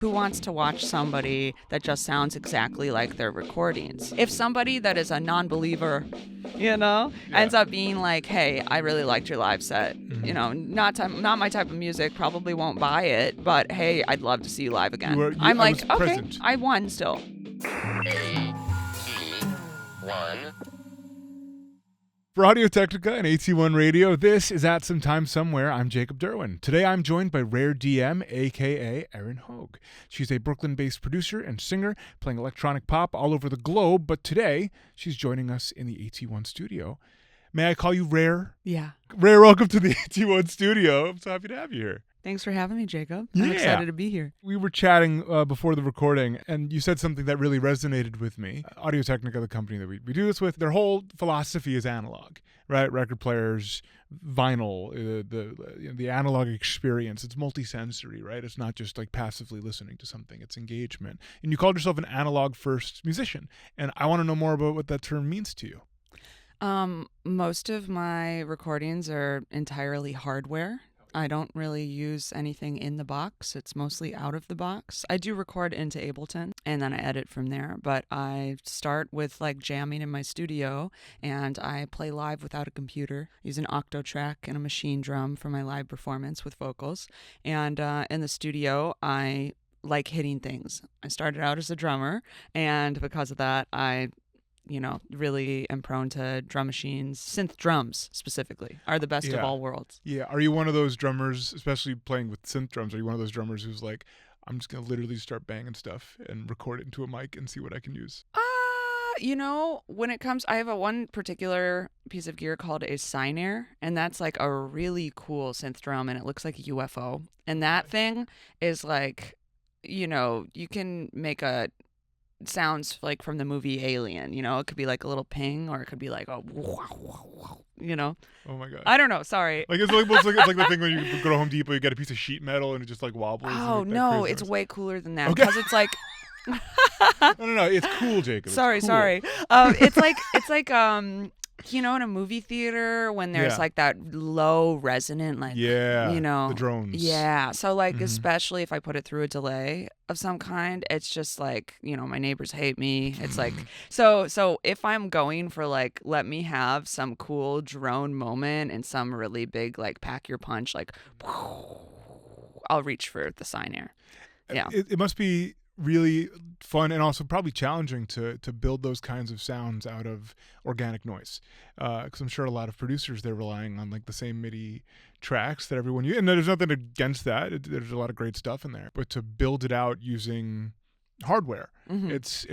Who wants to watch somebody that just sounds exactly like their recordings? If somebody that is a non-believer, ends up being like, hey, I really liked your live set. Not my type of music, probably won't buy it, but hey, I'd love to see you live again. I'm I like, was okay, present. I won still. AT1. For Audio Technica and AT1 Radio, this is At Some Time Somewhere. I'm Jacob Derwin. Today I'm joined by Rare DM, a.k.a. Erin Hoagg. She's a Brooklyn-based producer and singer, playing electronic pop all over the globe, but today she's joining us in the AT1 studio. May I call you Rare? Yeah. Rare, welcome to the AT1 studio. I'm so happy to have you here. Thanps for having me, Jacob. Yeah. I'm excited to be here. We were chatting before the recording, and you said something that really resonated with me. Audio Technica, the company that we do this with, their whole philosophy is analog, right? Record players, vinyl, the analog experience. It's multisensory, right? It's not just like passively listening to something. It's engagement. And you called yourself an analog-first musician, and I want to know more about what that term means to you. Most of my recordings are entirely hardware. I don't really use anything in the box. It's mostly out of the box. I do record into Ableton and then I edit from there, but I start with like jamming in my studio and I play live without a computer. Use an octo track and a machine drum for my live performance with vocals. And in the studio, I like hitting things. I started out as a drummer, and because of that, I really am prone to drum machines. Synth drums, specifically, are the best of all worlds. Yeah. Are you one of those drummers, especially playing with synth drums, are you one of those drummers who's like, I'm just going to literally start banging stuff and record it into a mic and see what I can use? When it comes, I have one particular piece of gear called a Sinair, and that's like a really cool synth drum, and it looks like a UFO. And that thing is like, you can make a sounds like from the movie Alien, it could be like a little ping, or it could be like a Oh my god, I don't know, sorry. Like it's like the thing when you go to Home Depot, you get a piece of sheet metal and it just like wobbles. Oh no, it's way cooler than that, Okay. because it's like no, it's cool, Jacob. Sorry. It's cool. It's like in a movie theater when there's like that low resonant, like, the drones. Yeah. So like, especially if I put it through a delay of some kind, it's just like, my neighbors hate me. It's like, so if I'm going for like, let me have some cool drone moment and some really big, like pack your punch, like, I'll reach for the Sinair. Yeah. It must be really fun and also probably challenging to build those kinds of sounds out of organic noise, because I'm sure a lot of producers, they're relying on like the same MIDI tracks that everyone uses, and there's nothing against that. There's a lot of great stuff in there, but to build it out using hardware, it's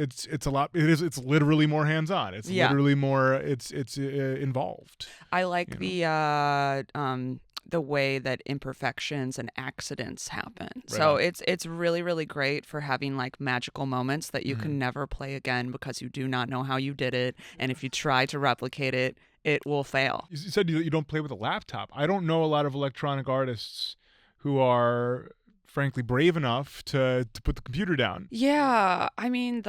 a lot. It's literally more hands-on. It's literally more. It's involved. I like the way that imperfections and accidents happen. Right. So it's really, really great for having like magical moments that you can never play again because you do not know how you did it. And if you try to replicate it, it will fail. You said you don't play with a laptop. I don't know a lot of electronic artists who are frankly brave enough to put the computer down. Yeah, I mean,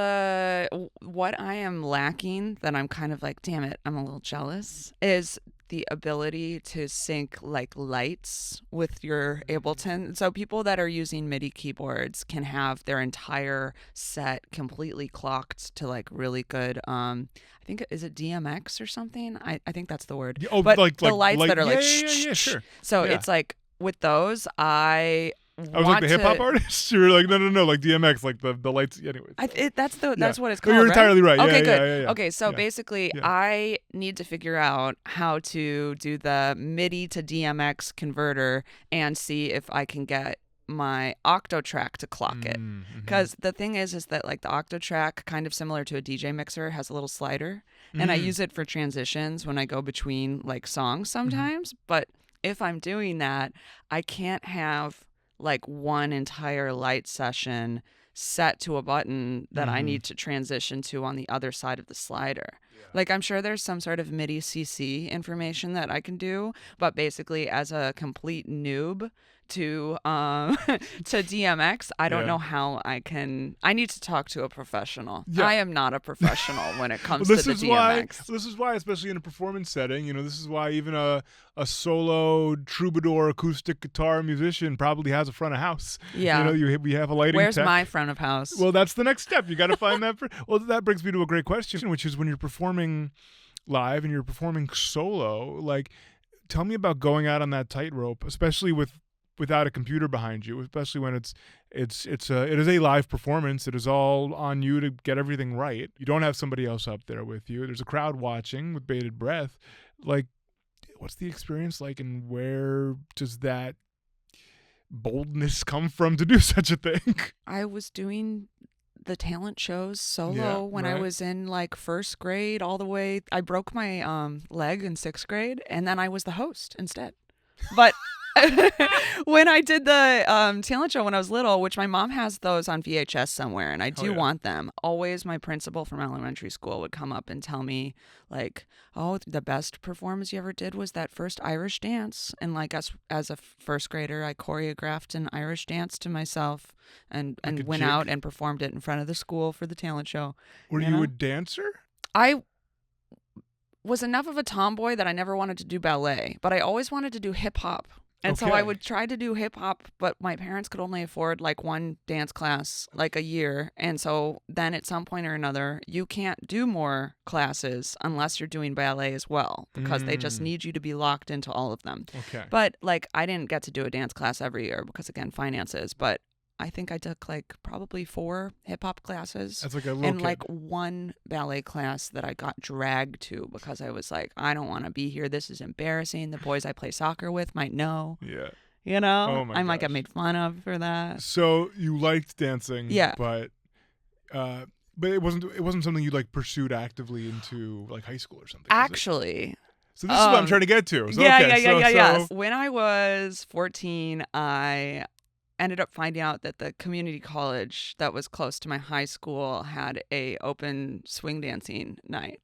what I am lacking that I'm kind of like, damn it, I'm a little jealous, is the ability to sync like lights with your Ableton. So people that are using MIDI keyboards can have their entire set completely clocked to like really good, I think, is it DMX or something? I think that's the word. Oh, but like the lights that are like yeah, sure. So it's like with those, I was like the hip hop artist. You were like, no, like DMX, like the lights. Anyways, that's what it's called. You're entirely right. Okay, yeah, good. Yeah. Okay, so basically, I need to figure out how to do the MIDI to DMX converter and see if I can get my octo track to clock it. Because the thing is that like the octo track, kind of similar to a DJ mixer, has a little slider, and I use it for transitions when I go between like songs sometimes. But if I'm doing that, I can't have like one entire light session set to a button that I need to transition to on the other side of the slider. Yeah. Like, I'm sure there's some sort of MIDI CC information that I can do, but basically as a complete noob to to DMX, I don't Yeah. know how I need to talk to a professional. Yeah. I am not a professional when it comes Well, to the DMX. This is why, especially in a performance setting, this is why even a solo troubadour acoustic guitar musician probably has a front of house. Yeah. We have a lighting Where's tech. my front of house? Well, that's the next step. You got to find that. Well, that brings me to a great question, which is when you're performing live and you're performing solo, like, tell me about going out on that tightrope, especially without a computer behind you, especially when it is a live performance. It is all on you to get everything right. You don't have somebody else up there with you. There's a crowd watching with bated breath. Like, what's the experience like, and where does that boldness come from to do such a thing? I was doing the talent shows solo when I was in like first grade all the way. I broke my leg in sixth grade, and then I was the host instead. But when I did the talent show when I was little, which my mom has those on VHS somewhere, and I do want them. Always my principal from elementary school would come up and tell me, like, oh, the best performance you ever did was that first Irish dance. And like as a first grader, I choreographed an Irish dance to myself and went out and performed it in front of the school for the talent show. Were you a dancer? I was enough of a tomboy that I never wanted to do ballet, but I always wanted to do hip hop. And so I would try to do hip hop, but my parents could only afford like one dance class like a year. And so then at some point or another, you can't do more classes unless you're doing ballet as well, because they just need you to be locked into all of them. Okay. But like I didn't get to do a dance class every year because, again, finances. But I think I took like probably 4 hip hop classes. That's like a little and kid. like 1 ballet class that I got dragged to because I was like, I don't want to be here. This is embarrassing. The boys I play soccer with might know. Yeah. Oh my I might get gosh. made fun of for that. So you liked dancing, Yeah. but it wasn't something you like pursued actively into like high school or something. Actually. So this is what I'm trying to get to. So, Yeah. So When I was 14, I ended up finding out that the community college that was close to my high school had a open swing dancing night.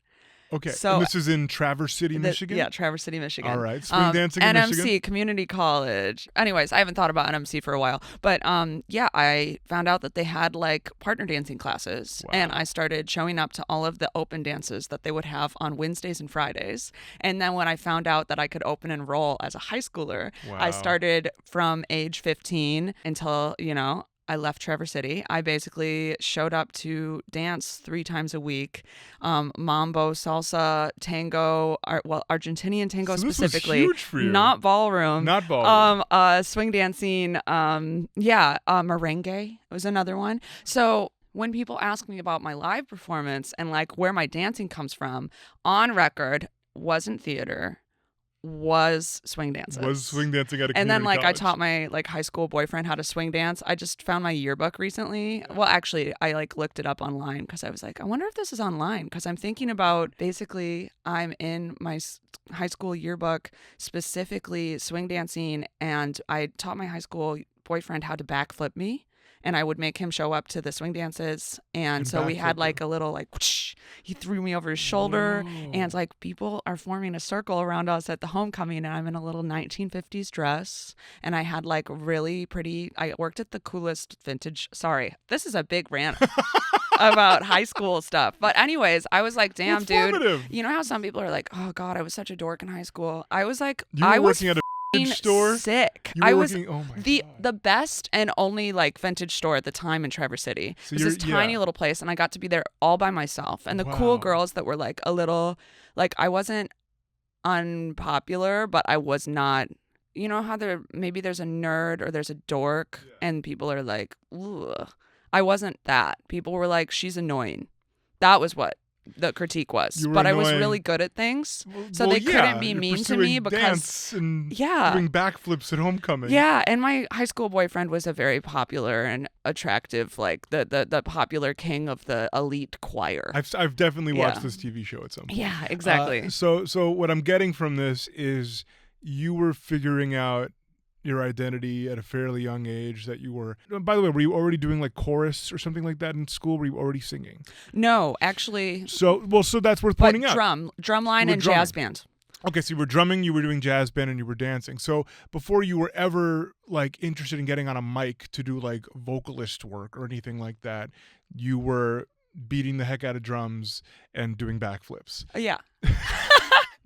Okay. So and this is in Traverse City, Michigan? Yeah, Traverse City, Michigan. All right. Swing dancing in NMC, Michigan? community college. Anyways, I haven't thought about NMC for a while. But yeah, I found out that they had like partner dancing classes. Wow. And I started showing up to all of the open dances that they would have on Wednesdays and Fridays. And then when I found out that I could open enroll as a high schooler, I started from age 15 until, I left Traverse City. I basically showed up to dance 3 times a week. Mambo, salsa, tango, Argentinian tango So this specifically. was huge for you. Not ballroom. Not ballroom. Swing dancing. Merengue was another one. So when people ask me about my live performance and like where my dancing comes from, on record, wasn't theater. Was swing dances. Was swing dancing at a community And then like college. I taught my like high school boyfriend how to swing dance. I just found my yearbook recently. Well, actually, I like looked it up online because I was like, I wonder if this is online, because I'm thinking about basically I'm in my high school yearbook specifically swing dancing, and I taught my high school boyfriend how to backflip me. And I would make him show up to the swing dances. And so we had like a little like, whoosh, he threw me over his shoulder. Whoa. And like people are forming a circle around us at the homecoming. And I'm in a little 1950s dress. And I had like really pretty, I worked at the coolest vintage, sorry, this is a big rant about high school stuff. But anyways, I was like, damn, dude. You know how some people are like, oh God, I was such a dork in high school. I was like, I was working at a store. Sick. I was the best and only like vintage store at the time in Traverse City. So it was this tiny little place, and I got to be there all by myself. And the cool girls that were like a little, like I wasn't unpopular, but I was not. You know how there's a nerd or there's a dork, and people are like, ugh. I wasn't that. People were like, she's annoying. That was what the critique was. But I was really good at things, so they couldn't be mean to me because doing backflips at homecoming. Yeah, and my high school boyfriend was a very popular and attractive, like the popular king of the elite choir. I've definitely watched this TV show at some point. Yeah, exactly. So what I'm getting from this is you were figuring out your identity at a fairly young age. That you were, by the way, were you already doing like chorus or something like that in school? Were you already singing? No, actually. So that's worth pointing out. Drumline and jazz band. Okay, so you were drumming, you were doing jazz band, and you were dancing. So before you were ever like interested in getting on a mic to do like vocalist work or anything like that, you were beating the heck out of drums and doing backflips. Yeah.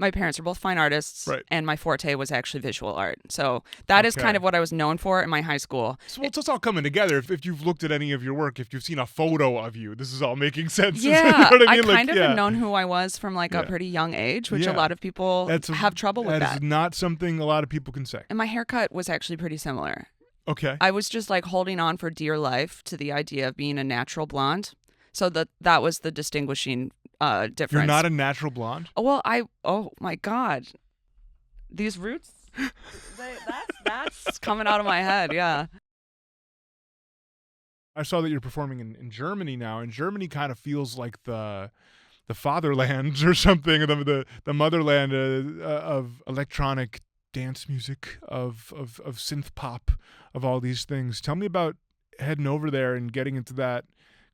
My parents are both fine artists, Right. and my forte was actually visual art. So that is kind Okay. of what I was known for in my high school. So it's all coming together. If you've looked at any of your work, if you've seen a photo of you, this is all making sense. Yeah, You know what I I mean? kind of yeah. had known who I was from like Yeah. a pretty young age, which Yeah. a lot of people have trouble with That is not something a lot of people can say. And my haircut was actually pretty similar. Okay. I was just like holding on for dear life to the idea of being a natural blonde. So that was the distinguishing difference. You're not a natural blonde? Well, oh my God. These roots, that's coming out of my head, yeah. I saw that you're performing in Germany now, and Germany kind of feels like the fatherland or something, the motherland of electronic dance music, of synth pop, of all these things. Tell me about heading over there and getting into that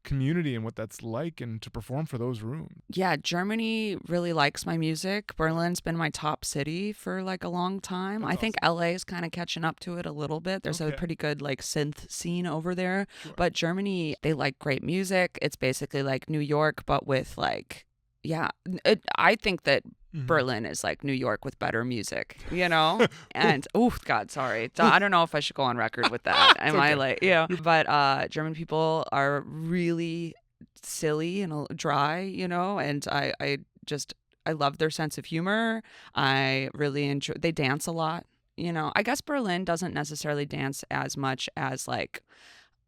community and what that's like, and to perform for those rooms. Yeah, Germany really likes my music. Berlin's been my top city for like a long time. That's I think LA is kind of catching up to it a little bit. There's a Okay. pretty good like synth scene over there. Sure. But Germany, they like great music. It's basically like New York, but with like, yeah, I think that Mhm. Berlin is like New York with better music, you know? And oh God, sorry. I don't know if I should go on record with that. Am I okay. like, but German people are really silly and dry, you know, and I love their sense of humor. I really enjoy, they dance a lot, you know. I guess Berlin doesn't necessarily dance as much as like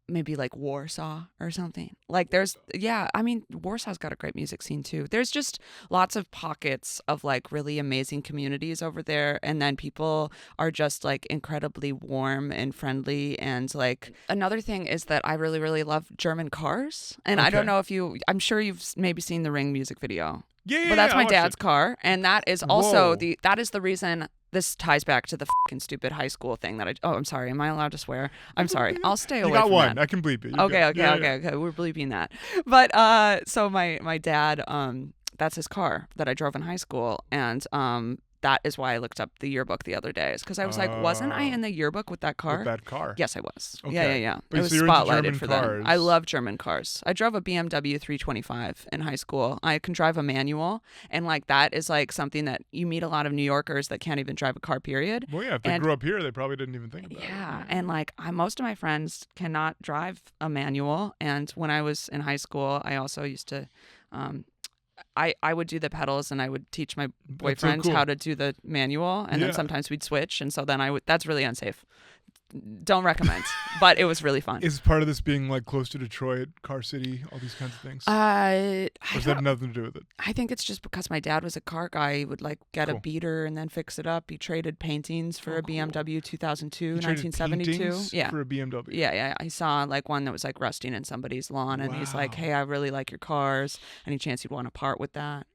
maybe like Warsaw or something. Like I mean, Warsaw's got a great music scene too. There's just lots of pockets of like really amazing communities over there. And then people are just like incredibly warm and friendly. And like another thing is that I really, really love German cars. And I don't know if I'm sure you've maybe seen the Ring music video. Yeah, But that's I my watched dad's it. car. And that is also Whoa. that is the reason. This ties back to the fucking stupid high school thing that I'm sorry. Am I allowed to swear? I'm sorry. I'll stay away You got from one. that. I can bleep it. Okay. We're bleeping that. But so my dad, that's his car that I drove in high school, and that is why I looked up the yearbook the other day. Is because I was like, wasn't I in the yearbook with that car? With that car. Yes, I was. Okay. Yeah. Wait, It was so you're into spotlighted German for cars. them. I love German cars. I drove a BMW 325 in high school. I can drive a manual, and like that is like something that you meet a lot of New Yorkers that can't even drive a car. Period. Well, yeah, if they grew up here, they probably didn't even think about it. Yeah, and like most of my friends cannot drive a manual, and when I was in high school, I also used to. I would do the pedals, and I would teach my boyfriend cool. how to do the manual, and Yeah. then sometimes we'd switch, and so then that's really unsafe. Don't recommend, but it was really fun. Is part of this being like close to Detroit, Car City, all these kinds of things? I Or does that have nothing to do with it? I think it's just because my dad was a car guy. He would like get a Cool. beater and then fix it up. He traded paintings for a cool. BMW 2002, You traded 1972. paintings Yeah. for a BMW. Yeah. I saw like one that was like rusting in somebody's lawn, and he's like, Wow. "Hey, I really like your cars. Any chance you'd want to part with that?"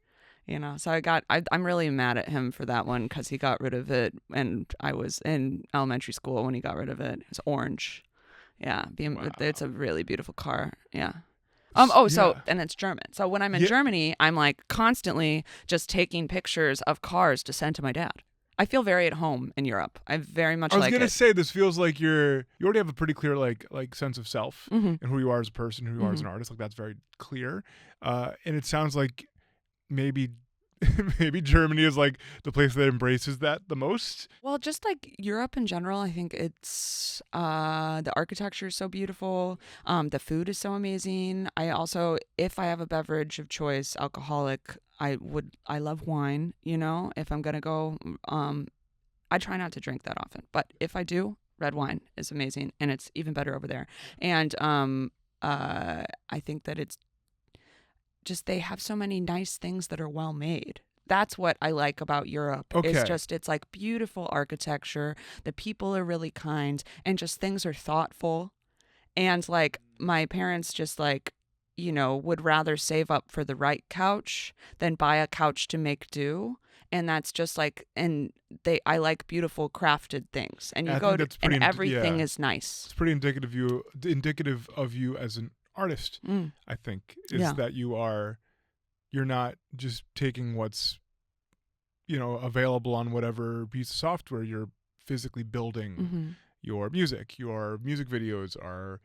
You know. So I'm really mad at him for that one because he got rid of it, and I was in elementary school when he got rid of it. It's orange. Yeah, it's a really beautiful car. Yeah. So and it's German. So when I'm in Germany, I'm like constantly just taking pictures of cars to send to my dad. I feel very at home in Europe. I very much like it. I was gonna say this feels like you already have a pretty clear like sense of self Mhm. and who you are as a person, who you are as an artist. Like that's very clear. And it sounds like maybe maybe Germany is like the place that embraces that the most. Well, just like Europe in general, I think it's the architecture is so beautiful. The food is so amazing. I also, if I have a beverage of choice, alcoholic, I love wine. You know, if I'm gonna go, I try not to drink that often, but if I do, red wine is amazing, and it's even better over there. And I think that it's just they have so many nice things that are well made. That's what I like about Europe. Okay. It's like beautiful architecture. The people are really kind, and just things are thoughtful. And like my parents just like, you know, would rather save up for the right couch than buy a couch to make do. And that's just like, I like beautiful crafted things. And you go to, and everything is nice. It's pretty indicative of you as an artist. I think is that you're not just taking what's available on whatever piece of software you're physically building Mm-hmm. your music. Your music videos are,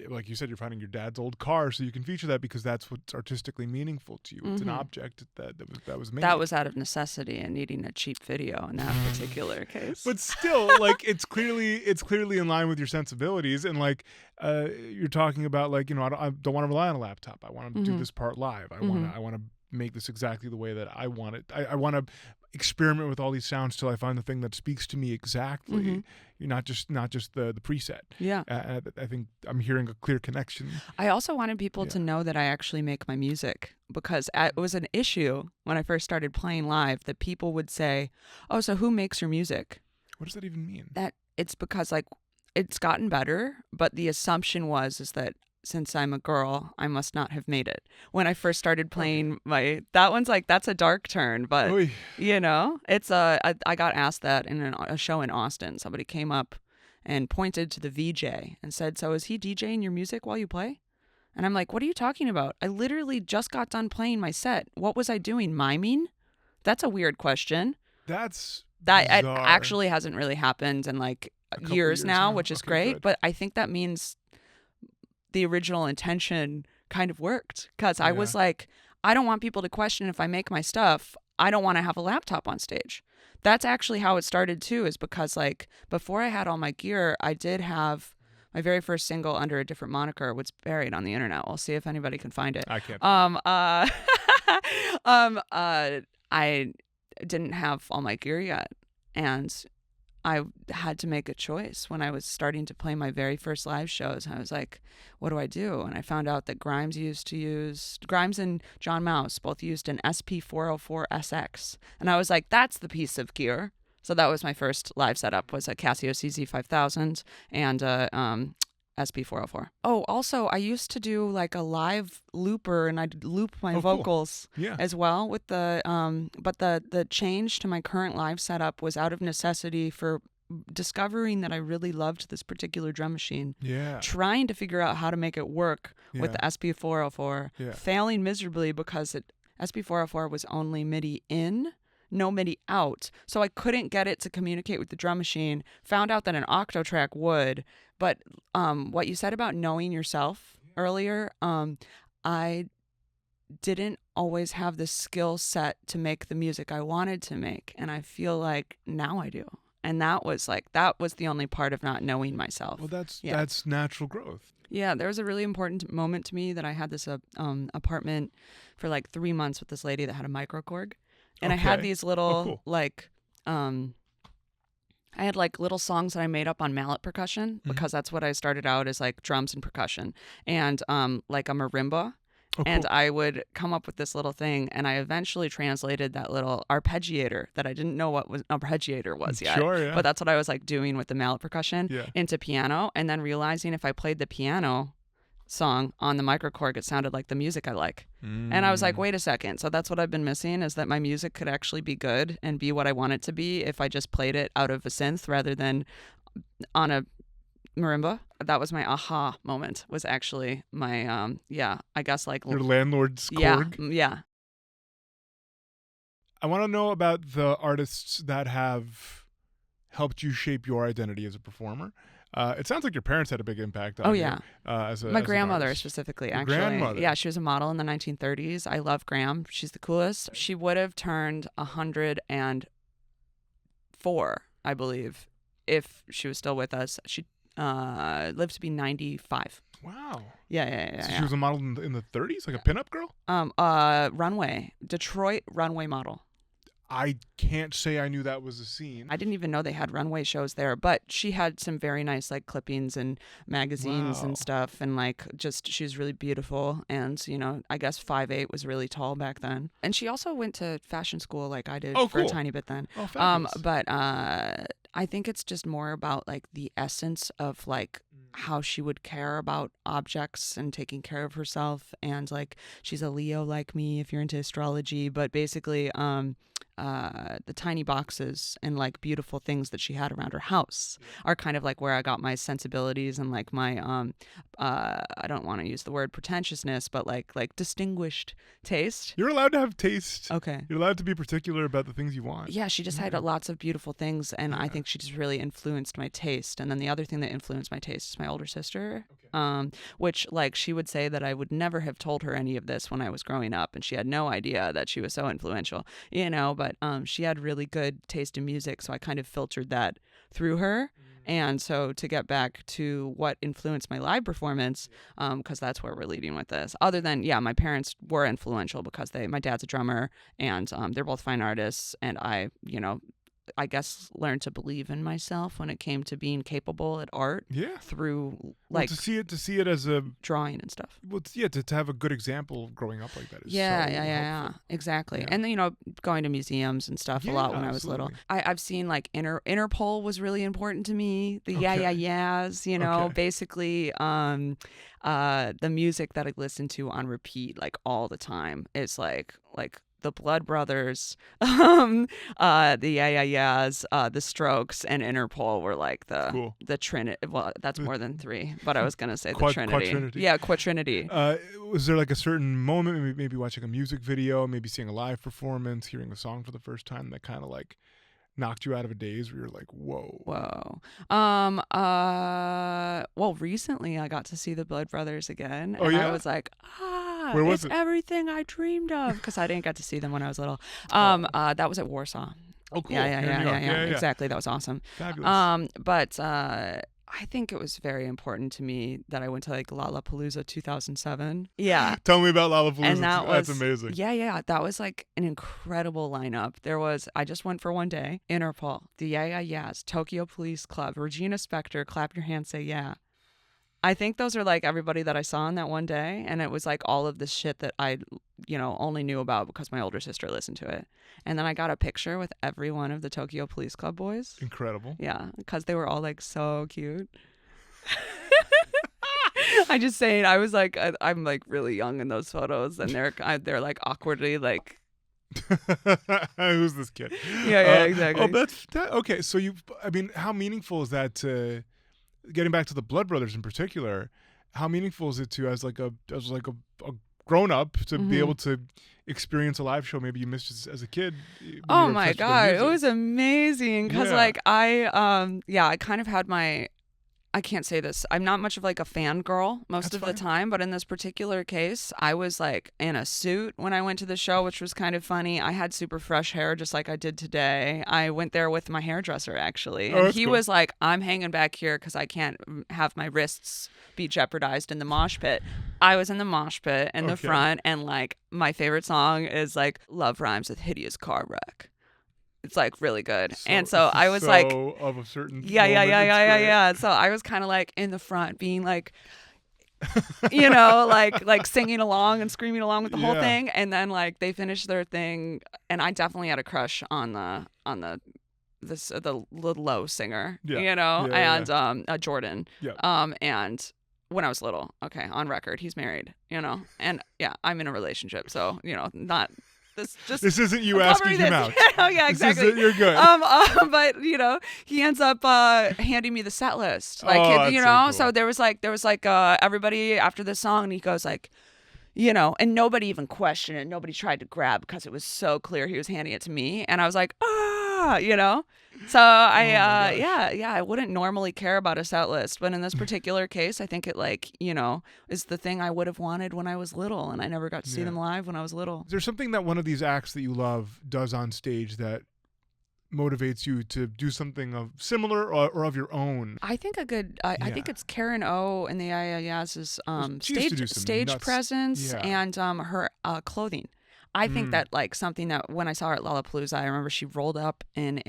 like you said, you're finding your dad's old car, so you can feature that because that's what's artistically meaningful to you. It's an Mm-hmm. object that was made. That was out of necessity and needing a cheap video in that particular case. But still, like it's clearly in line with your sensibilities, and like you're talking about like I don't want to rely on a laptop. I want to do this part live. I want to make this exactly the way that I want it. I want to experiment with all these sounds till I find the thing that speaks to me exactly. Mm-hmm. You're not just the preset. Yeah. I think I'm hearing a clear connection. I also wanted people to know that I actually make my music, because it was an issue when I first started playing live that people would say, "Oh, so who makes your music?" What does that even mean? That it's because like it's gotten better, but the assumption is that since I'm a girl, I must not have made it. When I first started playing that one's like, that's a dark turn, but Oy. it's I got asked that in a show in Austin. Somebody came up and pointed to the VJ and said, "So is he DJing your music while you play?" And I'm like, "What are you talking about? I literally just got done playing my set. What was I doing? Miming? That's a weird question." That it actually hasn't really happened in like years now, which is great. Good. But I think that means the original intention kind of worked, because I was like, I don't want people to question if I make my stuff. I don't want to have a laptop on stage. That's actually how it started too, is because like before I had all my gear, I did have my very first single under a different moniker, was buried on the internet. We'll see if anybody can find it. I can't. I didn't have all my gear yet, and I had to make a choice when I was starting to play my very first live shows. I was like, what do I do? And I found out that Grimes and John Mouse both used an SP404SX. And I was like, that's the piece of gear. So that was my first live setup, was a Casio CZ5000 and SP404. Oh, also, I used to do like a live looper, and I'd loop my vocals as well with the but the change to my current live setup was out of necessity for discovering that I really loved this particular drum machine. Trying to figure out how to make it work with the SP404, failing miserably because SP404 was only MIDI in, no MIDI out. So I couldn't get it to communicate with the drum machine. Found out that an Octotrack would. But what you said about knowing yourself earlier, I didn't always have the skill set to make the music I wanted to make. And I feel like now I do. And that was the only part of not knowing myself. Well, that's natural growth. Yeah, there was a really important moment to me that I had this apartment for like 3 months with this lady that had a microKORG. And I had these little I had like little songs that I made up on mallet percussion, because that's what I started out as, like drums and percussion, and like a marimba. And I would come up with this little thing, and I eventually translated that little arpeggiator that I didn't know what was an arpeggiator was yet. But that's what I was like doing with the mallet percussion into piano, and then realizing if I played the piano song on the microKORG, it sounded like the music I like. And I was like, wait a second. So that's what I've been missing, is that my music could actually be good and be what I want it to be if I just played it out of a synth rather than on a marimba. That was my aha moment, was actually my, I guess like... Your landlord's Korg? Yeah. I want to know about the artists that have helped you shape your identity as a performer. It sounds like your parents had a big impact on you. My grandmother specifically, actually. Grandmother. Yeah, she was a model in the 1930s. I love Gram. She's the coolest. She would have turned 104, I believe, if she was still with us. She lived to be 95. Wow. Yeah. So she was a model in the 30s, like a pinup girl? Runway. Detroit runway model. I can't say I knew that was a scene. I didn't even know they had runway shows there, but she had some very nice like clippings and magazines and stuff, and like just she was really beautiful, and I guess 5'8" was really tall back then. And she also went to fashion school like I did for a tiny bit then. Oh, but I think it's just more about like the essence of like how she would care about objects and taking care of herself. And like, she's a Leo like me, if you're into astrology, but basically, the tiny boxes and like beautiful things that she had around her house are kind of like where I got my sensibilities and like my I don't want to use the word pretentiousness, but like distinguished taste. You're allowed to have taste. Okay. You're allowed to be particular about the things you want. Yeah, she just had lots of beautiful things, and I think she just really influenced my taste. And then the other thing that influenced my taste is my older sister, which like she would say that I would never have told her any of this when I was growing up, and she had no idea that she was so influential, but she had really good taste in music, so I kind of filtered that through her. And so to get back to what influenced my live performance, because that's where we're leading with this, other than, my parents were influential because my dad's a drummer, and they're both fine artists, and I guess learned to believe in myself when it came to being capable at art. Yeah. Through Well, like to see it as a drawing and stuff. well, to have a good example of growing up like that is Yeah, so yeah, helpful. exactly. Yeah. And then, going to museums and stuff a lot when I was little. absolutely. I've seen like Interpol was really important to me. The yeah, Okay. yeah, yeahs, Okay. basically the music that I listen to on repeat like all the time is like the Blood Brothers, the Yeah Yeah Yeahs, the Strokes, and Interpol were like Cool. the Trinity. Well, that's more than three, but I was gonna say the Quadrinity. Trinity. Yeah, Quadrinity. Was there like a certain moment, maybe watching a music video, maybe seeing a live performance, hearing a song for the first time that kind of like knocked you out of a daze where you're like, whoa. Whoa. Well, recently I got to see the Blood Brothers again, Oh, and yeah? I was like, Where was it's it? everything I dreamed of, because I didn't get to see them when I was little. That was at Warsaw. Oh, cool. Yeah, Here in New York. Yeah. exactly. That was awesome. Fabulous. But I think it was very important to me that I went to like Lollapalooza 2007. Yeah. Tell me about Lollapalooza. And That's amazing. Yeah. That was like an incredible lineup. I just went for one day. Interpol, the Yeah Yeah Yeahs, Tokyo Police Club, Regina Spektor, Clap Your Hands, Say Yeah. I think those are like everybody that I saw in that one day. And it was like all of this shit that I, only knew about because my older sister listened to it. And then I got a picture with every one of the Tokyo Police Club boys. Incredible. Yeah, because they were all like so cute. I just saying, I was like, I'm like really young in those photos, and they're like awkwardly like. Who's this kid? Yeah, exactly. Okay. So how meaningful is that to getting back to the Blood Brothers in particular? How meaningful is it to as a grown up to be able to experience a live show maybe you missed as a kid? Oh my God, it was amazing because I kind of had I can't say this. I'm not much of like a fangirl most of the time, but in this particular case, I was like in a suit when I went to the show, which was kind of funny. I had super fresh hair just like I did today. I went there with my hairdresser actually, and he was like, "I'm hanging back here because I can't have my wrists be jeopardized in the mosh pit." I was in the mosh pit in the front, and like my favorite song is like "Love Rhymes with Hideous Car Wreck." It's like really good. And so I was like of a certain yeah. So I was kind of like in the front being like like singing along and screaming along with the whole thing, and then like they finished their thing, and I definitely had a crush on the low singer, and Jordan. And when I was little, on record, he's married, and I'm in a relationship, so not this isn't you asking him out. Yeah, exactly. You're good. But he ends up handing me the set list, like so cool. So there was like everybody after the song, and he goes like, and nobody even questioned it. Nobody tried to grab because it was so clear he was handing it to me, and I was like, So I wouldn't normally care about a set list, but in this particular case, I think it is the thing I would have wanted when I was little, and I never got to see them live when I was little. Is there something that one of these acts that you love does on stage that motivates you to do something of similar or of your own? I think I think it's Karen O and the IIS's stage presence and her clothing. I think that like something that when I saw her at Lollapalooza, I remember she rolled up in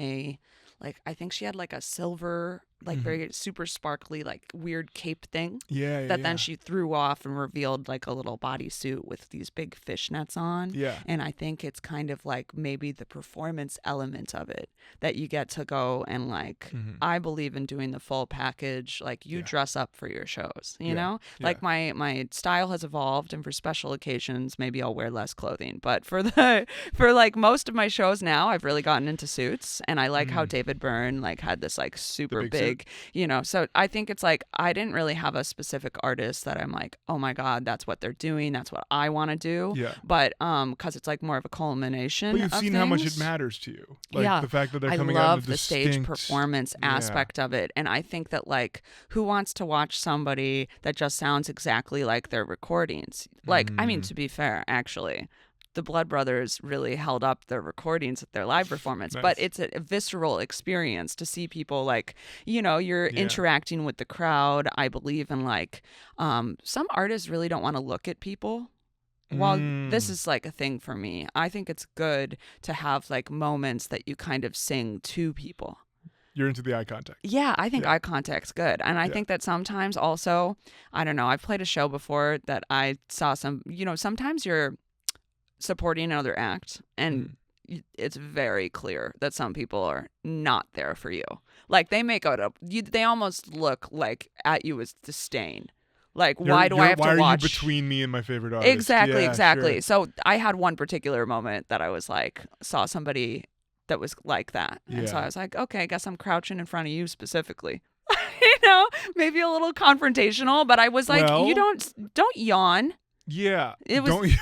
I think she had like a silver like very super sparkly, like weird cape thing. Yeah. That then she threw off and revealed like a little bodysuit with these big fishnets on. Yeah. And I think it's kind of like maybe the performance element of it that you get to go and like, I believe in doing the full package. Like you dress up for your shows, you know? Like my style has evolved, and for special occasions, maybe I'll wear less clothing. But for like most of my shows now, I've really gotten into suits, and I like how David Byrne like had this like super big, you know. So I think it's like I didn't really have a specific artist that I'm like, oh my god, that's what they're doing, that's what I want to do. Yeah. But because it's like more of a culmination. But you've of seen things. how much it matters to you. Like the fact that they're coming out I in love a the stage distinct performance aspect of it, and I think that like who wants to watch somebody that just sounds exactly like their recordings? Like, I mean, to be fair, actually, the Blood Brothers really held up their recordings at their live performance. Nice. But it's a visceral experience to see people like, you know, you're interacting with the crowd. I believe in like some artists really don't want to look at people. Well, this is like a thing for me. I think it's good to have like moments that you kind of sing to people. You're into the eye contact. Yeah, I think eye contact's good. And I think that sometimes also, I don't know, I've played a show before that I saw some, you know, sometimes you're supporting another act and it's very clear that some people are not there for you. Like they make out up, they almost look like at you as disdain. Like, why do I have to watch? Why are you between me and my favorite artist? Exactly. Sure. So I had one particular moment that I was like, saw somebody that was like that. And so I was like, okay, I guess I'm crouching in front of you specifically. You know, maybe a little confrontational, but I was like, you don't yawn. Yeah. It was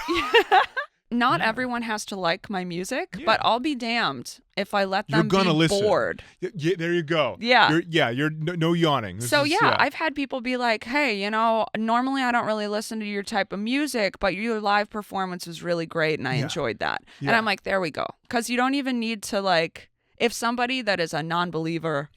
not everyone has to like my music, but I'll be damned if I let them be listen. bored. Yeah, there you go. Yeah. You're no yawning. I've had people be like, hey, you know, normally I don't really listen to your type of music, but your live performance was really great and I enjoyed that. And I'm like, there we go. Because you don't even need to like, if somebody that is a non-believer,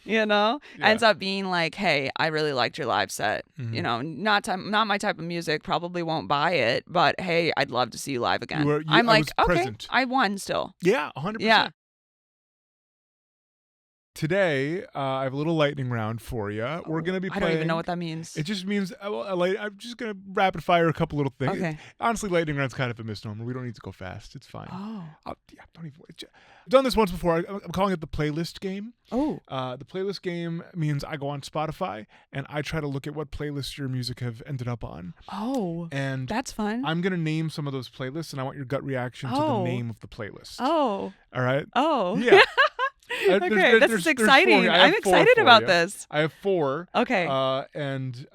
you know, ends up being like, hey, I really liked your live set. You know, not my type of music, probably won't buy it, but hey, I'd love to see you live again. I'm like, okay, present. I won still. Yeah, 100%. Yeah. Today, I have a little lightning round for you. We're going to be playing... I don't even know what that means. It just means I'm just going to rapid fire a couple little things. Okay. Honestly, lightning round's kind of a misnomer. We don't need to go fast. It's fine. Oh. Don't even... I've done this once before. I'm calling it the playlist game. Oh. The playlist game means I go on Spotify and I try to look at what playlists your music have ended up on. Oh. And that's fun. I'm going to name some of those playlists and I want your gut reaction to the name of the playlist. Oh. All right? Oh. Yeah. Okay, this is exciting. I'm excited about this. I have 4. Okay. And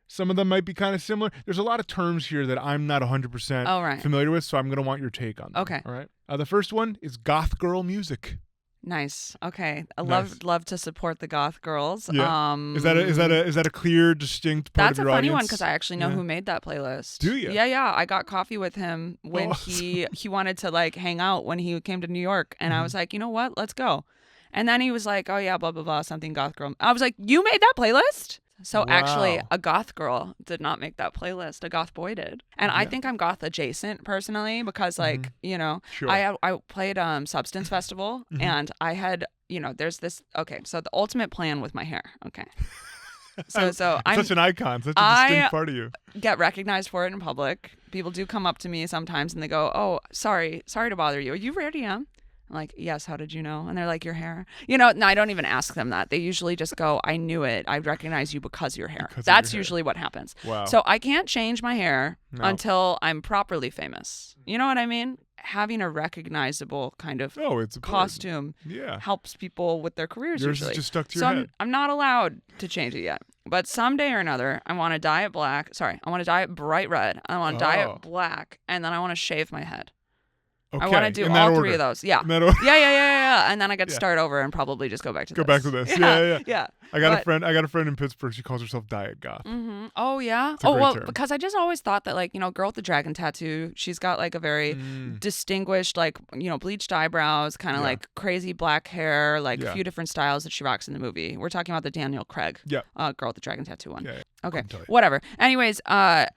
some of them might be kind of similar. There's a lot of terms here that I'm not 100% familiar with, so I'm going to want your take on them. Okay. All right. The first one is goth girl music. Nice. Okay. I love to support the goth girls. Yeah. Is that a clear, distinct part of your audience? That's a funny one because I actually know who made that playlist. Do you? Yeah. I got coffee with him when he wanted to like hang out when he came to New York, and I was like, you know what? Let's go. And then he was like, oh yeah, blah blah blah, something goth girl. I was like, you made that playlist? So actually, a goth girl did not make that playlist. A goth boy did. And I think I'm goth adjacent personally because like, you know, I played Substance Festival and I had, you know, there's this, okay, so the ultimate plan with my hair. Okay. So I'm such an icon, such a distinct part of you. Get recognized for it in public. People do come up to me sometimes and they go, oh, sorry to bother you. Are you Rare DM? I'm like, yes, how did you know? And they're like, your hair. You know, no, I don't even ask them that. They usually just go, I knew it. I recognize you because of your hair. That's usually what happens. Wow. So I can't change my hair until I'm properly famous. You know what I mean? Having a recognizable kind of costume helps people with their careers usually. Yours is just stuck to your head. I'm not allowed to change it yet. But someday or another, I want to dye it black. Sorry, I want to dye it bright red. I want to dye it black. And then I want to shave my head. Okay. I want to do all 3 of those. Yeah. Yeah. And then I get to start over and probably just go back to this. Go back to this. Yeah. I got a friend in Pittsburgh. She calls herself Diet Goth. Mm-hmm. Oh yeah. It's a great term. Because I just always thought that like, you know, girl with the dragon tattoo, she's got like a very distinguised, like, you know, bleached eyebrows, kind of like crazy black hair, like a few different styles that she rocks in the movie. We're talking about the Daniel Craig, girl with the dragon tattoo one. Yeah. Okay. Whatever. Anyways, I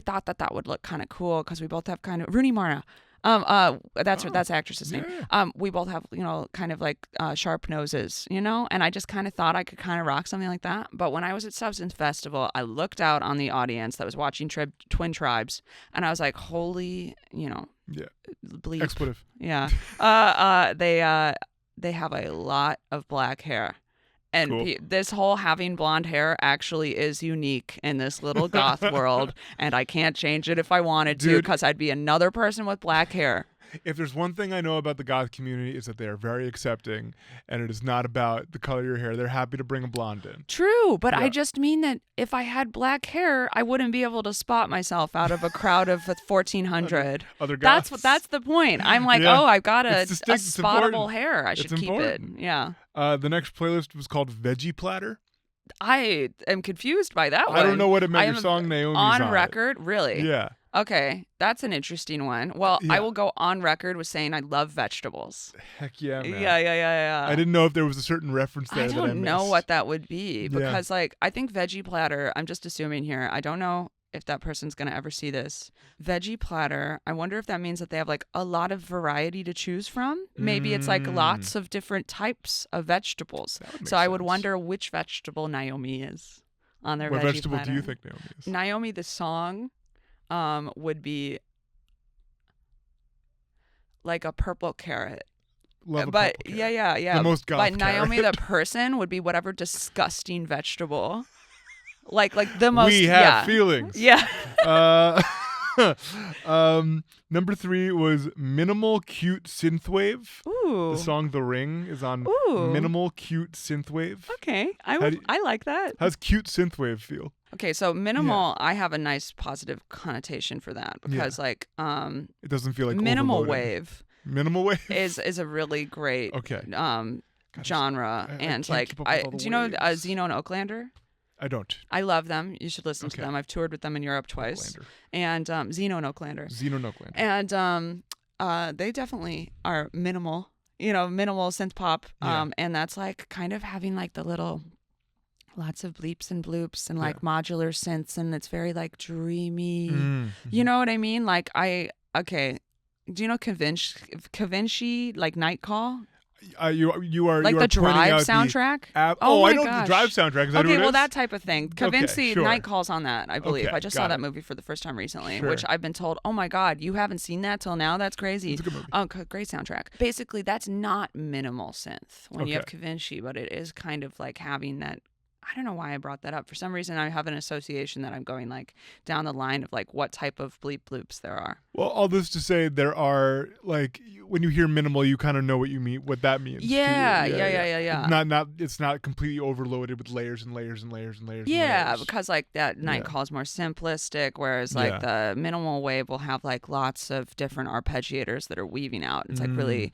thought that would look kind of cool because we both have kind of Rooney Mara. That's Oh. that's the actress's name. Yeah. We both have, kind of like sharp noses, and I just kind of thought I could kind of rock something like that. But when I was at Substance Festival, I looked out on the audience that was watching Twin Tribes, and I was like, holy, Yeah. bleep. Expletive. Yeah. They have a lot of black hair. And Cool. this whole having blonde hair actually is unique in this little goth world, and I can't change it if I wanted to, Dude. because I'd be another person with black hair. If there's one thing I know about the goth community, is that they are very accepting, and it is not about the color of your hair. They're happy to bring a blonde in. True, but I Yeah. just mean that if I had black hair, I wouldn't be able to spot myself out of a crowd of 1,400. Other goths. That's the point. I'm like, Yeah. oh, I've got a It's distinct. It's spottable important. hair. I It's should keep important. it. Yeah. The next playlist was called Veggie Platter. I am confused by that one. I don't know what it meant. I Your am song Naomi's on it. record, really? Yeah. Okay, that's an interesting one. Well, I Yeah. will go on record with saying I love vegetables. Heck yeah, man. Yeah. I didn't know if there was a certain reference there I that I don't know missed. what that would be, Yeah. because like I think veggie platter, I'm just assuming here. I don't know if that person's going to ever see this. Veggie platter, I wonder if that means that they have like a lot of variety to choose from. Maybe it's like lots of different types of vegetables. That would make So I would sense. wonder which vegetable Naomi is on their What veggie vegetable platter. do you think Naomi is? Naomi, the song, would be like a purple carrot. Love a But purple carrot. yeah. The most goth But Naomi, carrot. the person, would be whatever disgusting vegetable. Like the most. We have yeah. feelings. Yeah. Number 3 was Minimal Cute Synthwave. Ooh. The song The Ring is on Ooh. Minimal Cute Synthwave. Okay. do you- I like that. How's cute synthwave feel? Okay, so minimal, I have a nice positive connotation for that, because like It doesn't feel like minimal overloading. wave Minimal wave is a really great Okay. genre. I and can't like keep up with all the do you know waves. Zeno and Oaklander? I don't. I love them. You should listen to Okay. them. I've toured with them in Europe twice. Oaklander. And Zeno and Oaklander. Zeno and Oaklander. And they definitely are minimal, minimal synth pop. Yeah. And that's like kind of having like the little lots of bleeps and bloops and like modular synths, and it's very like dreamy. You know what I mean? Like okay. Do you know Kavinci, like Night Call? You are Like you the are pointing Drive out soundtrack? Oh, my I know gosh. the Drive soundtrack. Is that Okay, who it well, is? that type of thing. Kavinci, sure. Night Call's on that, I believe. Okay, I just got saw it. that movie for the first time recently, Sure. which I've been told, oh my God, you haven't seen that till now? That's crazy. It's a good movie. Oh, great soundtrack. Basically, that's not minimal synth when you have Okay. Kavinci, but it is kind of like having that. I don't know why I brought that up. For some reason, I have an association that I'm going like down the line of like what type of bleep bloops there are. Well, all this to say, there are like when you hear minimal, you kind of know what you mean, what that means. to you. Yeah. It's not completely overloaded with layers and layers and layers and layers. Yeah, and layers. because like that Night Yeah. Call is more simplistic, whereas like the minimal wave will have like lots of different arpeggiators that are weaving out. It's like really,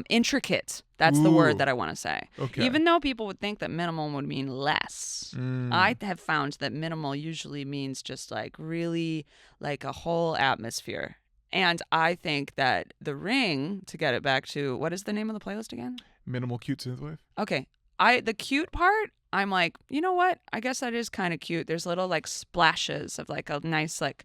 intricate. That's the Ooh. word that I want to say. Okay. Even though people would think that minimal would mean less, I have found that minimal usually means just like really like a whole atmosphere. And I think that The Ring, to get it back to, what is the name of the playlist again? Minimal cute synthwave. Okay. The cute part, I'm like, you know what? I guess that is kind of cute. There's little like splashes of like a nice like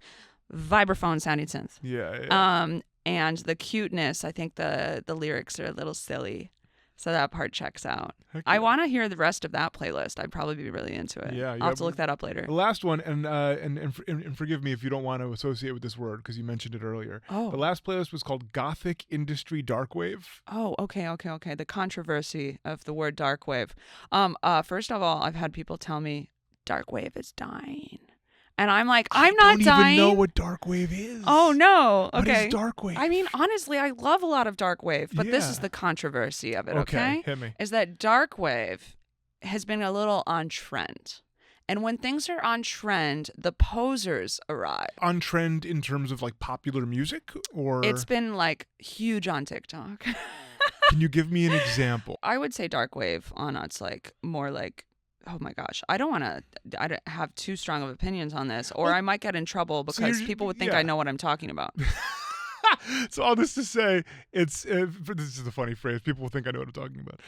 vibraphone sounding synth. Yeah. And the cuteness, I think the lyrics are a little silly. So that part checks out. Heck I yeah. want to hear the rest of that playlist. I'd probably be really into it. Yeah, I'll have to look that up later. The last one, and forgive me if you don't want to associate with this word because you mentioned it earlier. Oh. The last playlist was called Gothic Industry Darkwave. Oh, okay. The controversy of the word dark wave. First of all, I've had people tell me dark wave is dying. And I'm like, I'm not dying. I don't even know what darkwave is. Oh, no. What Okay. is darkwave? I mean, honestly, I love a lot of dark wave, but this is Yeah. the controversy of it, Okay, okay? hit me. Is that dark wave has been a little on trend. And when things are on trend, the posers arrive. On trend in terms of like popular music, or It's been like huge on TikTok. can you give me an example? I would say dark wave on it's like more like, oh my gosh, I don't want to have too strong of opinions on this, or Well, I might get in trouble because you're- people would think yeah. I know what I'm talking about. So all this to say, it's this is a funny phrase. People will think I know what I'm talking about.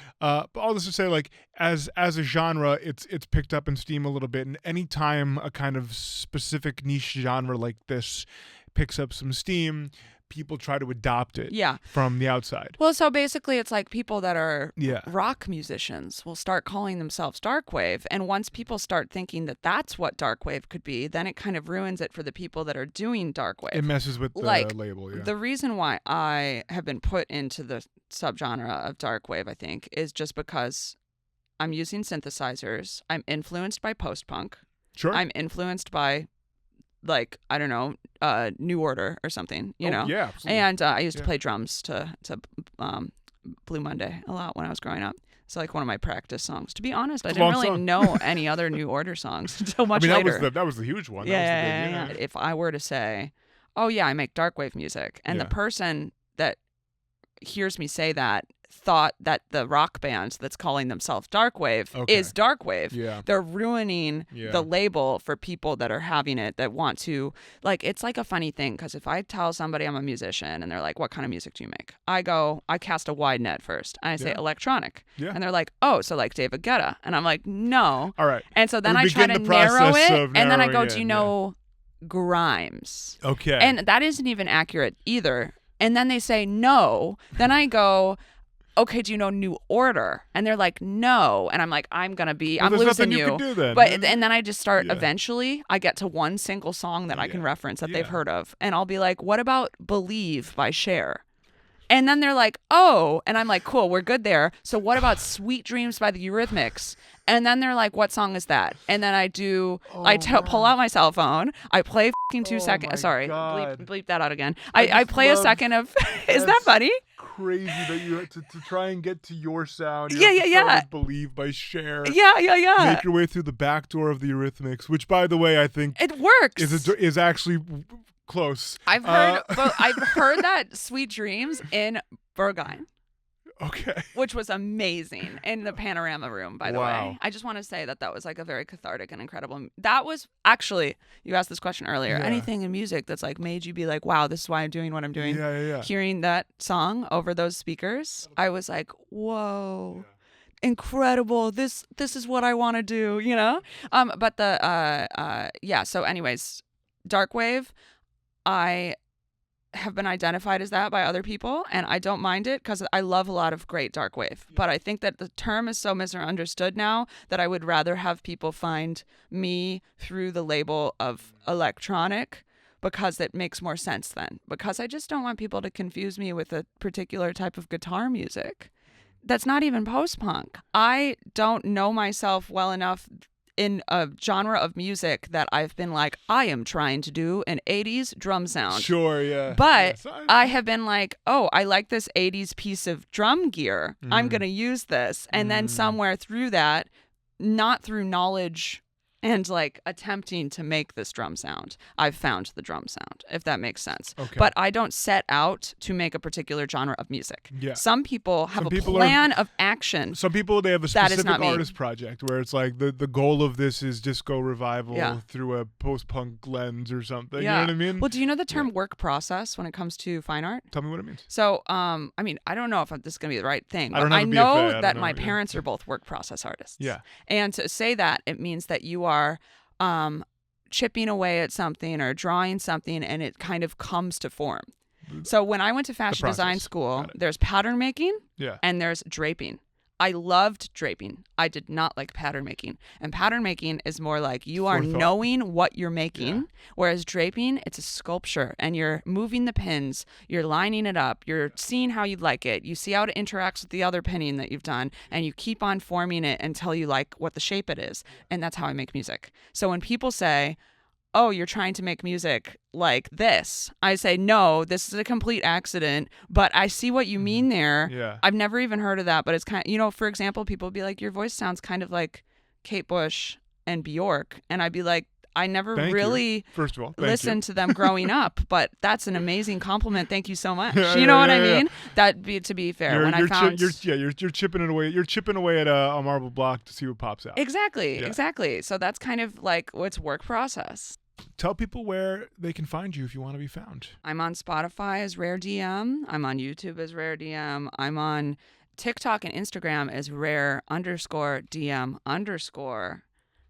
But all this to say, like as a genre, it's picked up in steam a little bit. And anytime a kind of specific niche genre like this picks up some steam, people try to adopt it Yeah. from the outside. Well, so basically it's like people that are Yeah. rock musicians will start calling themselves darkwave, and once people start thinking that that's what darkwave could be, then it kind of ruins it for the people that are doing darkwave. It messes with the Like, label, yeah. The reason why I have been put into the subgenre of darkwave, I think, is just because I'm using synthesizers. I'm influenced by post-punk. Sure. I'm influenced by, like, I don't know, New Order or something, you know? Yeah, absolutely. And I used to play drums to Blue Monday a lot when I was growing up. It's like one of my practice songs. To be honest, I didn't really know any other New Order songs until much later. That was the huge one. Yeah. If I were to say, oh yeah, I make darkwave music, and the person that hears me say that thought that the rock band that's calling themselves darkwave is darkwave. Yeah. They're ruining the label for people that are having it, that want to, like, it's like a funny thing, because if I tell somebody I'm a musician and they're like, what kind of music do you make? I cast a wide net first. And I say electronic. Yeah. And they're like, oh, so like David Guetta. And I'm like, no. All right. And so then I try to narrow it, and then I go, do you know Grimes? Okay. And that isn't even accurate either. And then they say no. Then I go, okay, do you know New Order? And they're like, no. And I'm like, I'm losing you. Can do then. But and then I just start, eventually I get to one single song that I can reference that they've heard of. And I'll be like, what about Believe by Cher? And then they're like, oh. And I'm like, cool, we're good there. So what about Sweet Dreams by the Eurythmics? And then they're like, what song is that? And then I pull out my cell phone. I play fucking 2 seconds. Sorry, bleep that out again. I play a second of, is that funny? Crazy that you had to try and get to your sound. Yeah. Believe by Cher. Yeah. Make your way through the back door of the Eurythmics, which, by the way, I think it works. Is actually close. I've heard that Sweet Dreams in Berghain. Okay. Which was amazing in the panorama room, by the way. I just want to say that was like a very cathartic and incredible. That was actually, you asked this question earlier, anything in music that's like made you be like, wow, this is why I'm doing what I'm doing. Yeah. Hearing that song over those speakers, I was like, whoa. Incredible. This is what I want to do, you know? But so anyways, darkwave, I have been identified as that by other people, and I don't mind it because I love a lot of great darkwave. But I think that the term is so misunderstood now that I would rather have people find me through the label of electronic, because it makes more sense then. Because I just don't want people to confuse me with a particular type of guitar music that's not even post-punk. I don't know myself well enough in a genre of music that I've been like, I am trying to do an 80s drum sound. Sure, yeah. But I have been like, oh, I like this 80s piece of drum gear. I'm going to use this. And then somewhere through that, not through knowledge and like attempting to make this drum sound, I've found the drum sound, if that makes sense. Okay. But I don't set out to make a particular genre of music. Yeah. Some people have a plan of action. Some people, they have a specific artist me. project where it's like the goal of this is disco revival through a post-punk lens or something. Yeah. You know what I mean? Well, do you know the term work process when it comes to fine art? Tell me what it means. So, I mean, I don't know if this is going to be the right thing, but I know that my parents are both work process artists. Yeah. And to say that, it means that you are chipping away at something or drawing something, and it kind of comes to form. So when I went to fashion design school, there's pattern making and there's draping. I loved draping. I did not like pattern making. And pattern making is more like you are knowing what you're making, whereas draping, it's a sculpture, and you're moving the pins, you're lining it up, you're seeing how you like it, you see how it interacts with the other pinning that you've done, and you keep on forming it until you like what the shape it is. And that's how I make music. So when people say, oh, you're trying to make music like this, I say, no, this is a complete accident, but I see what you mean there. Yeah. I've never even heard of that, but it's kind of, you know, for example, people would be like, your voice sounds kind of like Kate Bush and Bjork. And I'd be like, I never really First of all, listened to them growing up, but that's an amazing compliment. Thank you so much. You know what I mean? That'd be, to be fair, you're chipping it away. You're chipping away at a marble block to see what pops out. Exactly. So that's kind of like what's work process. Tell people where they can find you if you want to be found. I'm on Spotify as Rare DM. I'm on YouTube as Rare DM. I'm on TikTok and Instagram as Rare_DM_.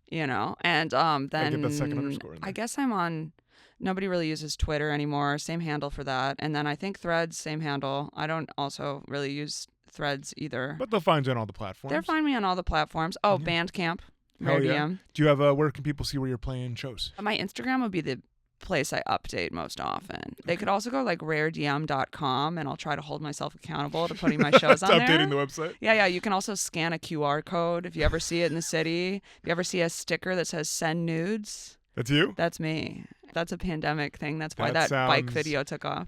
You know, and then I get that second underscore in there. I guess I'm on Nobody really uses Twitter anymore. Same handle for that. And then I think Threads, same handle. I don't also really use Threads either. But they'll find you on all the platforms. They'll find me on all the platforms. Oh, Yeah. Bandcamp. Hell Rare yeah. DM. Do you have where can people see where you're playing shows? My Instagram would be the place I update most often. They could also go like raredm.com, and I'll try to hold myself accountable to putting my shows on there. Updating the website. Yeah. You can also scan a QR code if you ever see it in the city. If you ever see a sticker that says "Send nudes," That's you? that's me. That's a pandemic thing. That's why That that bike sounds- video took off.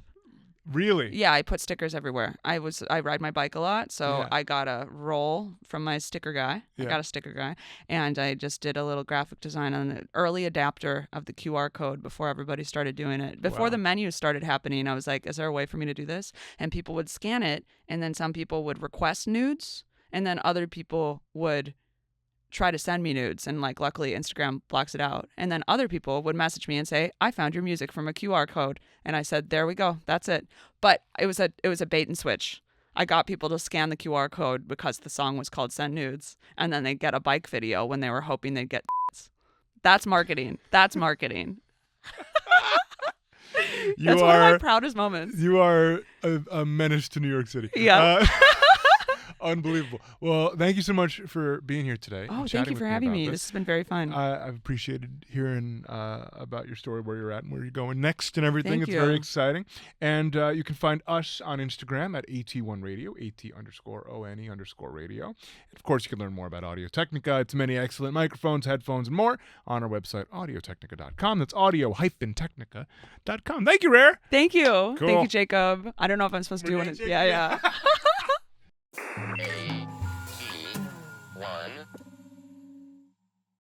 Really? Yeah, I put stickers everywhere. I ride my bike a lot, so Yeah. I got a roll from my sticker guy. Yeah. I got a sticker guy, and I just did a little graphic design on an early adapter of the QR code before everybody started doing it. Before Wow. the menus started happening, I was like, is there a way for me to do this? And people would scan it, and then some people would request nudes, and then other people would try to send me nudes, and like luckily Instagram blocks it out. And then other people would message me and say, I found your music from a QR code. And I said, there we go, that's it. But it was a bait and switch. I got people to scan the QR code because the song was called Send Nudes, and then they'd get a bike video when they were hoping they'd get That's marketing. That's marketing. That's one of my proudest moments. You are a menace to New York City. Yeah. Unbelievable. Well, thank you so much for being here today. Oh, and thank chatting you for with having about me. This. This has been very fun. I've appreciated hearing about your story, where you're at, and where you're going next, and everything. Thank It's you. very exciting. And you can find us on Instagram at AT1Radio, AT_ONE_radio. And of course, you can learn more about Audio Technica, its many excellent microphones, headphones, and more on our website, audiotechnica.com. That's audio-technica.com. Thank you, Rare. Thank you. Cool. Thank you, Jacob. I don't know if I'm supposed to do one. Yeah.